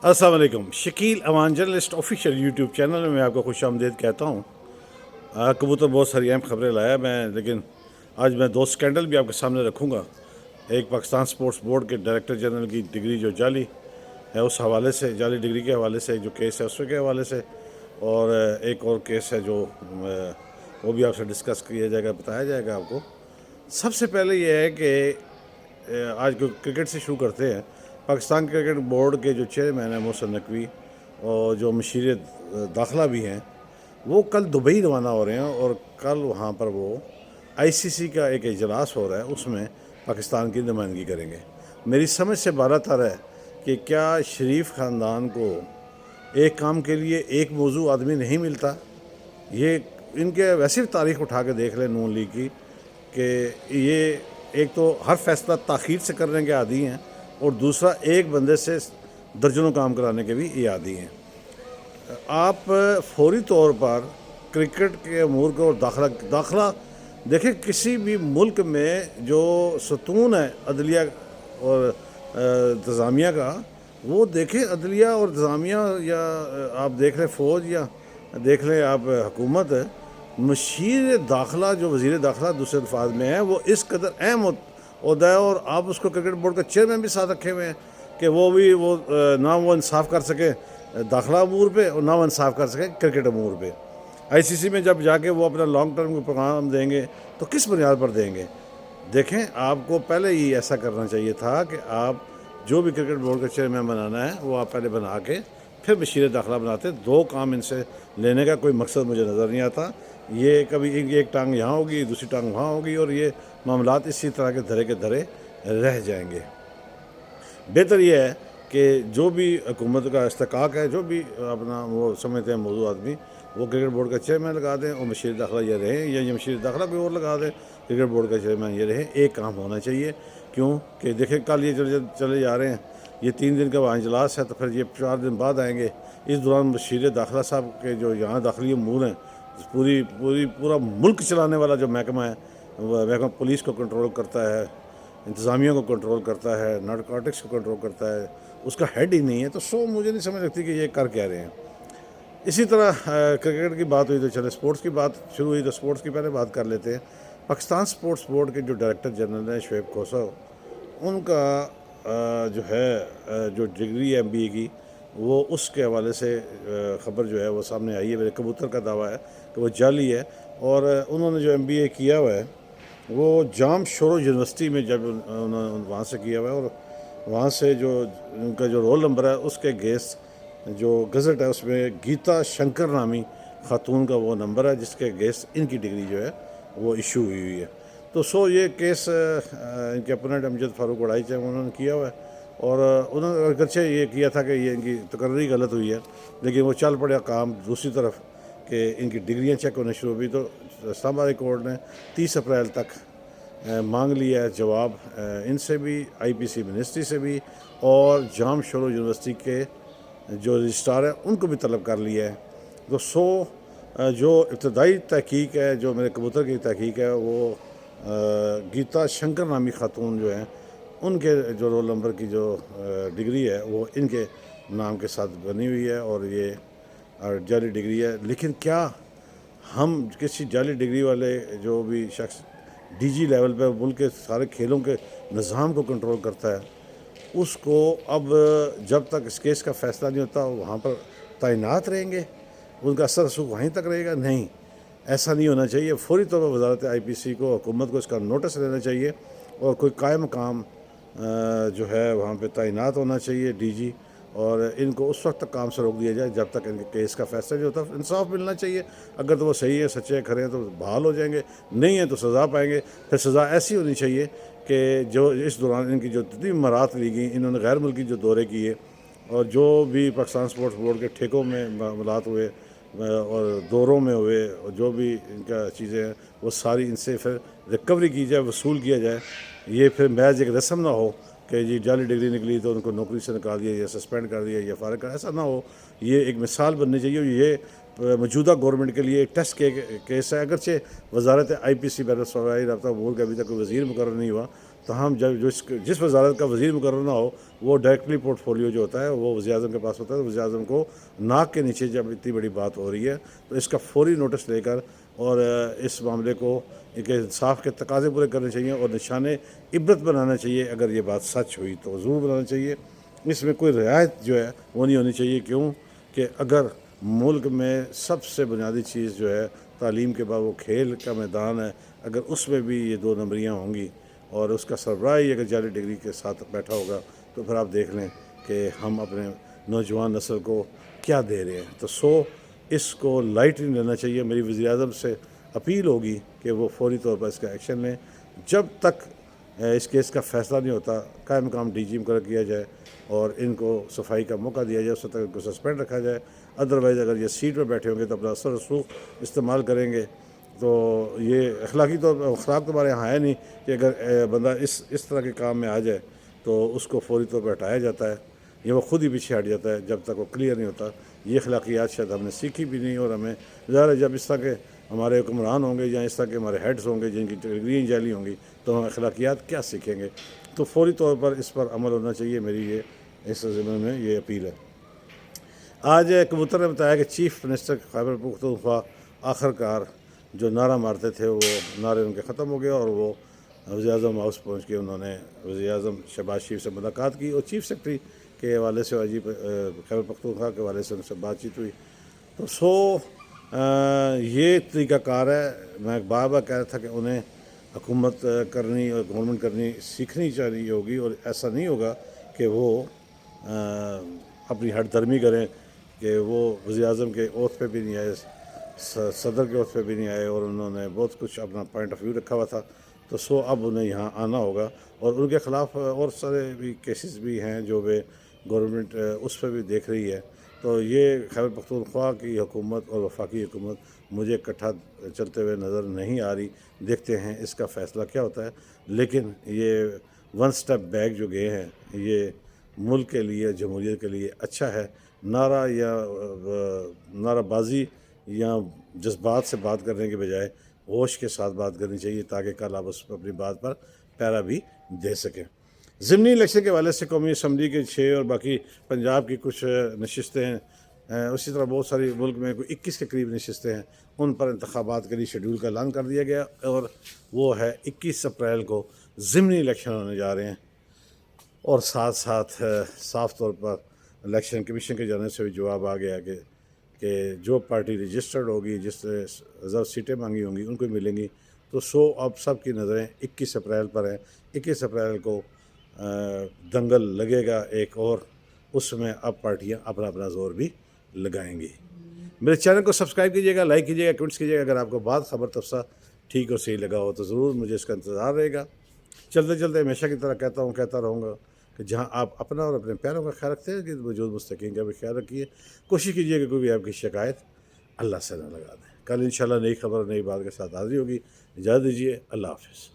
अस्सलाम वालेकुम। शकील अमान journalist official YouTube channel में मैं आपको खुश आमदीद कहता हूँ। कबूतर बहुत सारी अहम खबरें लाया मैं, लेकिन आज मैं दो स्कैंडल भी आपके सामने रखूँगा। एक पाकिस्तान स्पोर्ट्स बोर्ड के डायरेक्टर जनरल की डिग्री जो जाली है उस हवाले से, जाली डिग्री के हवाले से जो केस है उसके हवाले से, और एक और केस है जो वो भी आपसे डिस्कस किया जाएगा, बताया जाएगा आपको। सबसे पहले ये है कि आज क्रिकेट से शुरू करते हैं। पाकिस्तान क्रिकेट बोर्ड के जो चेयरमैन हैं मोहसिन नकवी और जो मशीर दाखिला भी हैं, वो कल दुबई रवाना हो रहे हैं और कल वहाँ पर वो आईसीसी का एक इजलास हो रहा है, उसमें पाकिस्तान की नुमाइंदगी करेंगे। मेरी समझ से बारह है कि क्या शरीफ ख़ानदान को एक काम के लिए एक मौजू आदमी नहीं मिलता। ये इनके वैसे भी तारीख उठा के देख लें नून लीग की, कि ये एक तो हर फैसला ताख़ीर से करने के आदी हैं, और दूसरा एक बंदे से दर्जनों काम कराने के भी ये आदी हैं। आप फौरी तौर पर क्रिकेट के अमूर को और दाखला देखें। किसी भी मुल्क में जो सतून है अदलिया और इंतज़ामिया का, वो देखें। अदलिया और इंतज़ामिया, या आप देख लें फ़ौज, या देख लें आप हुकूमत, मशीर दाखिला जो वज़ीर दाखिला दूसरे अल्फाज में है, वो इस कदर अहम होता है। और आप उसको क्रिकेट बोर्ड का चेयरमैन भी साथ रखे हुए हैं कि वो भी ना वो इंसाफ कर सके दाखिला अमूर पे, और ना वो इंसाफ कर सके क्रिकेट अमूर पे। आईसीसी में जब जाके वो अपना लॉन्ग टर्म प्रोग्राम देंगे तो किस बुनियाद पर देंगे। देखें, आपको पहले ही ऐसा करना चाहिए था कि आप जो भी क्रिकेट बोर्ड का चेयरमैन बनाना है वो आप पहले बना के फिर मशीर दाखिला बनाते। दो काम इनसे लेने का कोई मकसद मुझे नज़र नहीं आता। ये कभी एक टांग यहाँ होगी, दूसरी टांग वहाँ होगी, और ये मामलात इसी तरह के धरे के धरे रह जाएंगे। बेहतर ये है कि जो भी हुकूमत का इस्तेकाक है, जो भी अपना वो समझते हैं मौजूद आदमी, वो क्रिकेट बोर्ड का चेयरमैन लगा दें और मशीर दाखिला ये रहें, या ये मशीर दाखिला कोई और लगा दें, क्रिकेट बोर्ड का चेयरमैन ये रहे। एक काम होना चाहिए। क्यों कि देखें, कल ये चले जा रहे हैं, ये 3 दिन का वहाँ इजलास है, तो फिर ये 4 दिन बाद आएंगे। इस दौरान मशीर दाखिला साहब के जो यहाँ दाखिली अमूर हैं, पूरा मुल्क चलाने वाला जो महकमा है, वह महकमा पुलिस को कंट्रोल करता है, इंतज़ामिया को कंट्रोल करता है, नारकोटिक्स को कंट्रोल करता है, उसका हेड ही नहीं है। तो मुझे नहीं समझ लगती कि ये कर क्या रहे हैं। इसी तरह क्रिकेट की बात हुई तो चले स्पोर्ट्स की बात शुरू हुई, तो स्पोर्ट्स की पहले बात कर लेते हैं। पाकिस्तान स्पोर्ट्स बोर्ड के जो डायरेक्टर जनरल हैं शुएब खोसा, उनका जो है जो डिग्री है MBA की, वो उसके हवाले से ख़बर जो है वो सामने आई है। मेरे कबूतर का दावा है कि वो जाली है। और उन्होंने जो MBA किया हुआ है वो जाम शोरो यूनिवर्सिटी में जब उन्होंने वहाँ से किया हुआ है, और वहाँ से जो उनका जो रोल नंबर है उसके गेस जो गज़ट है उसमें गीता शंकर नामी खातून का वो नंबर है, जिसके गेस इनकी डिग्री जो है वो इशू हुई है। तो ये केस इनके अपोनेंट अमजद फारूक वड़ाई चाहे उन्होंने किया हुआ है, और उन्होंने अगरचे ये किया था कि ये इनकी तकर्री गलत हुई है, लेकिन वो चल पड़ा काम दूसरी तरफ कि इनकी डिग्रियाँ चेक होने शुरू हुई। तो इस्लामाबाद हाई कोर्ट ने 30 अप्रैल तक मांग लिया है जवाब इनसे भी, IPC मिनिस्ट्री से भी, और जाम शोरो यूनिवर्सिटी के जो रजिस्ट्रार है उनको भी तलब कर लिया है। तो जो इब्तदाई तहकीक है, जो मेरे कबूतर की तहकीक है, वो गीता शंकर नामी खातून जो हैं उनके जो रोल नंबर की जो डिग्री है वो इनके नाम के साथ बनी हुई है, और ये जाली डिग्री है। लेकिन क्या हम किसी जाली डिग्री वाले जो भी शख्स DG लेवल पर मुल्क के सारे खेलों के निज़ाम को कंट्रोल करता है, उसको अब जब तक इस केस का फ़ैसला नहीं होता वहाँ पर तैनात रहेंगे, उनका असर रसूख वहीं तक रहेगा? नहीं, ऐसा नहीं होना चाहिए। फौरी तौर पर वजारत IPC को, हुकूमत को इसका नोटिस लेना चाहिए, और कोई कायम काम जो है वहाँ पे तैनात होना चाहिए DG, और इनको उस वक्त तक काम से रोक दिया जाए जब तक इनके केस का फैसला नहीं होता। इंसाफ मिलना चाहिए। अगर तो वो सही है, सच्चे खरे हैं तो बहाल हो जाएंगे, नहीं है तो सज़ा पाएंगे। फिर सज़ा ऐसी होनी चाहिए कि जो इस दौरान इनकी जो जितनी मराहत ली गई, इन्होंने गैर मुल्की जो दौरे किए, और जो भी पाकिस्तान स्पोर्ट्स बोर्ड के ठेकों में मामलात हुए और दौरों में हुए, और जो भी इनका चीज़ें हैं वो सारी इनसे फिर रिकवरी की जाए, वसूल किया जाए। ये फिर महज एक रस्म ना हो कि जी जाली डिग्री निकली तो उनको नौकरी से निकाल दिया, या सस्पेंड कर दिया, या फारिग कर, ऐसा ना हो। ये एक मिसाल बननी चाहिए। ये मौजूदा गवर्नमेंट के लिए एक टेस्ट केस है। अगरचे वजारत IPC बैन रब्ता अमूर का अभी तक कोई वज़ीर मुकर्रर नहीं हुआ, تاہم جب جس وزارت کا وزیر مقرر نہ ہو وہ ڈائریکٹلی پورٹ فولیو جو ہوتا ہے وہ وزیر اعظم کے پاس ہوتا ہے، تو وزیر اعظم کو ناک کے نیچے جب اتنی بڑی بات ہو رہی ہے تو اس کا فوری نوٹس لے کر اور اس معاملے کو ایک انصاف کے تقاضے پورے کرنے چاہیے اور نشان عبرت بنانا چاہیے۔ اگر یہ بات سچ ہوئی تو ضرور بنانا چاہیے، اس میں کوئی رعایت جو ہے وہ نہیں ہونی چاہیے۔ کیوں کہ اگر ملک میں سب سے بنیادی چیز جو ہے تعلیم کے بعد وہ کھیل کا میدان ہے، اگر اس میں بھی یہ 2 نمبریاں ہوں گی اور اس کا سربراہ ہی اگر جعلی ڈگری کے ساتھ بیٹھا ہوگا تو پھر آپ دیکھ لیں کہ ہم اپنے نوجوان نسل کو کیا دے رہے ہیں۔ تو اس کو لائٹ نہیں لینا چاہیے۔ میری وزیر اعظم سے اپیل ہوگی کہ وہ فوری طور پر اس کا ایکشن لیں۔ جب تک اس کیس کا فیصلہ نہیں ہوتا قائم مقام ڈی جی مقرر کیا جائے اور ان کو صفائی کا موقع دیا جائے، اس وقت تک ان کو سسپینڈ رکھا جائے۔ ادروائز اگر یہ سیٹ پہ بیٹھے ہوں گے تو اپنا اثر رسوخ استعمال کریں گے، تو یہ اخلاقی طور پر اخلاق تمہارے یہاں ہے نہیں کہ اگر بندہ اس طرح کے کام میں آ جائے تو اس کو فوری طور پر ہٹایا جاتا ہے یا وہ خود ہی پیچھے ہٹ جاتا ہے جب تک وہ کلیئر نہیں ہوتا۔ یہ اخلاقیات شاید ہم نے سیکھی بھی نہیں، اور ہمیں ظاہر ہے جب اس طرح کے ہمارے حکمران ہوں گے یا اس طرح کے ہمارے ہیڈز ہوں گے جن کی ڈگریاں جعلی ہوں گی تو ہم اخلاقیات کیا سیکھیں گے؟ تو فوری طور پر اس پر عمل ہونا چاہیے، میری یہ اس ضمن میں یہ اپیل ہے۔ آج کبوتر نے بتایا کہ چیف منسٹر خیبر پختونخوا آخر کار جو نعرہ مارتے تھے وہ نعرے ان کے ختم ہو گئے اور وہ وزیر اعظم ہاؤس پہنچ کے انہوں نے وزیر اعظم شہباز شریف سے ملاقات کی اور چیف سیکرٹری کے حوالے سے خیبر پختونخوا کے حوالے سے ان سے بات چیت ہوئی۔ تو یہ طریقہ کار ہے۔ میں بار بار کہہ رہا تھا کہ انہیں حکومت کرنی اور گورنمنٹ کرنی سیکھنی چاہیے ہوگی، اور ایسا نہیں ہوگا کہ وہ اپنی ہٹ درمی کریں کہ وہ وزیر اعظم کے اوتھ پہ بھی نہیں آئے، صدر کے اوتھ پہ بھی نہیں آئے، اور انہوں نے بہت کچھ اپنا پوائنٹ آف ویو رکھا ہوا تھا۔ تو اب انہیں یہاں آنا ہوگا، اور ان کے خلاف اور سارے بھی کیسز بھی ہیں جو وہ گورنمنٹ اس پہ بھی دیکھ رہی ہے۔ تو یہ خیبر پختونخوا کی حکومت اور وفاقی حکومت مجھے اکٹھا چلتے ہوئے نظر نہیں آ رہی۔ دیکھتے ہیں اس کا فیصلہ کیا ہوتا ہے، لیکن یہ 1 سٹیپ بیک جو گئے ہیں یہ ملک کے لیے، جمہوریت کے لیے اچھا ہے۔ نعرہ بازی یا جذبات سے بات کرنے کے بجائے ہوش کے ساتھ بات کرنی چاہیے تاکہ کل آپ اس پر اپنی بات پر پیرا بھی دے سکیں۔ ضمنی الیکشن کے حوالے سے قومی اسمبلی کے 6 اور باقی پنجاب کی کچھ نشستیں ہیں، اسی طرح بہت ساری ملک میں کوئی 21 کے قریب نشستیں ہیں، ان پر انتخابات کے لیے شیڈول کا اعلان کر دیا گیا، اور وہ ہے 21 اپریل کو ضمنی الیکشن ہونے جا رہے ہیں۔ اور ساتھ ساتھ صاف طور پر الیکشن کمیشن کی جانب سے بھی جواب آ گیا کہ جو پارٹی رجسٹرڈ ہوگی، جس نے ریزرو سیٹیں مانگی ہوں گی ان کو ملیں گی۔ تو اب سب کی نظریں 21 اپریل پر ہیں۔ 21 اپریل کو دنگل لگے گا ایک، اور اس میں اب پارٹیاں اپنا اپنا زور بھی لگائیں گی۔ میرے چینل کو سبسکرائب کیجیے گا، لائک کیجیے گا، کمنٹس کیجیے گا۔ اگر آپ کو بات خبر تفصیل ٹھیک اور صحیح لگا ہو تو ضرور مجھے اس کا انتظار رہے گا۔ چلتے چلتے ہمیشہ کی طرح کہتا رہوں گا کہ جہاں آپ اپنا اور اپنے پیاروں کا خیال رکھتے ہیں کہ موجود مستحقین کا بھی خیال رکھیے۔ کوشش کیجیے کہ کوئی بھی آپ کی شکایت اللہ سے نہ لگا دیں۔ کل انشاءاللہ نئی خبر نئی بات کے ساتھ حاضر ہوگی۔ اجازت دیجیے، اللہ حافظ۔